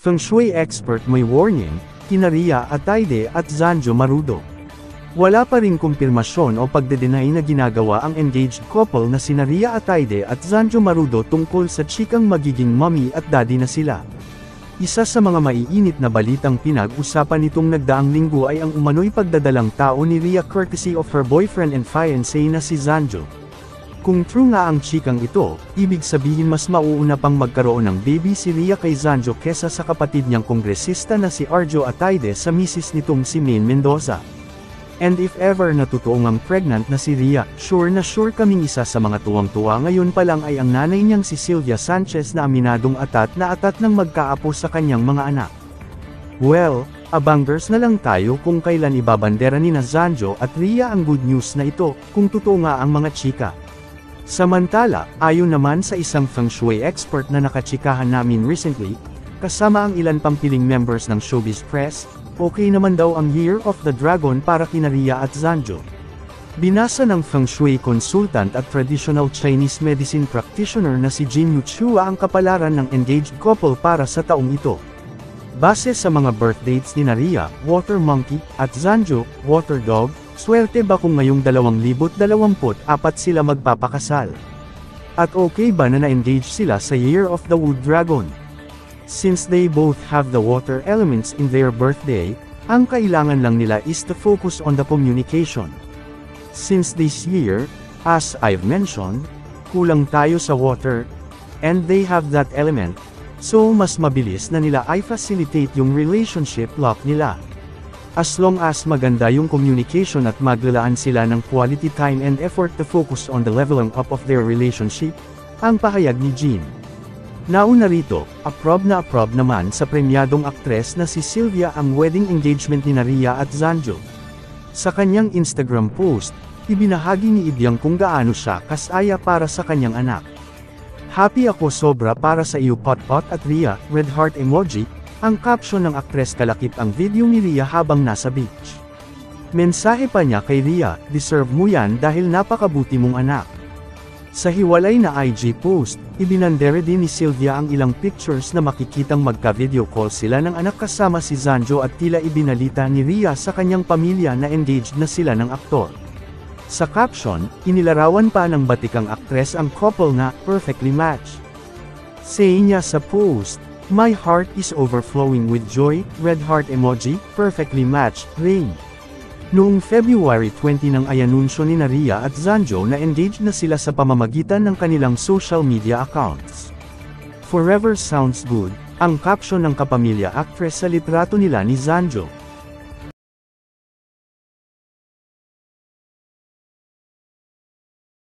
Feng Shui expert may warning, kina Rhea Ataide at Zanjo Marudo. Wala pa ring kumpirmasyon o pagde-deny na ginagawa ang engaged couple na sina Rhea Ataide at Zanjo Marudo tungkol sa chikang magiging mommy at daddy na sila. Isa sa mga maiinit na balitang pinag-usapan nitong nagdaang linggo ay ang umano'y pagdadalang tao ni Rhea courtesy of her boyfriend and fiancé na si Zanjo. Kung true nga ang chikang ito, ibig sabihin mas mauuna pang magkaroon ng baby si Rhea kay Zanjo kesa sa kapatid niyang kongresista na si Arjo Ataide sa misis nitong si Maine Mendoza. And if ever na totoo ngang pregnant na si Rhea, sure na sure kaming isa sa mga tuwang-tuwa ngayon pa lang ay ang nanay niyang si Sylvia Sanchez na aminadong atat na atat ng magkaapo sa kanyang mga anak. Well, abangers na lang tayo kung kailan ibabandera ni na Zanjo at Rhea ang good news na ito, kung totoo nga ang mga chika. Samantala, ayon naman sa isang Feng Shui expert na nakachikahan namin recently, kasama ang ilan pang piling members ng showbiz press, okay naman daw ang Year of the Dragon para kina Rhea at Zanjo. Binasa ng Feng Shui consultant at traditional Chinese medicine practitioner na si Jin Yuchua ang kapalaran ng engaged couple para sa taong ito. Base sa mga birth dates ni Rhea, Water Monkey, at Zanjo, Water Dog, swerte ba kung ngayong 2024 sila magpapakasal? At okay ba na na-engage sila sa Year of the Wood Dragon? Since they both have the water elements in their birthday, ang kailangan lang nila is to focus on the communication. Since this year, as I've mentioned, kulang tayo sa water, and they have that element, so mas mabilis na nila ay facilitate yung relationship lock nila. As long as maganda yung communication at maglalaan sila ng quality time and effort to focus on the leveling up of their relationship, ang pahayag ni Jean. Nauna rito, approve naman sa premyadong aktres na si Sylvia ang wedding engagement ni Rhea at Zanjo. Sa kanyang Instagram post, ibinahagi ni Ibyang kung gaano siya kasaya para sa kanyang anak. Happy ako sobra para sa iyo Potpot at Rhea, red heart emoji. Ang caption ng aktres kalakip ang video ni Rhea habang nasa beach. Mensahe pa niya kay Rhea, deserve mo yan dahil napakabuti mong anak. Sa hiwalay na IG post, ibinandere din ni Sylvia ang ilang pictures na makikitang magka-video call sila ng anak kasama si Zanjo at tila ibinalita ni Rhea sa kanyang pamilya na engaged na sila ng aktor. Sa caption, inilarawan pa ng batikang aktres ang couple na perfectly matched. Say niya sa post, "My heart is overflowing with joy, red heart emoji, perfectly matched, ring." Noong February 20 nang ayanunsyo ni Rhea at Zanjo na engaged na sila sa pamamagitan ng kanilang social media accounts. Forever sounds good, ang caption ng kapamilya actress sa litrato nila ni Zanjo.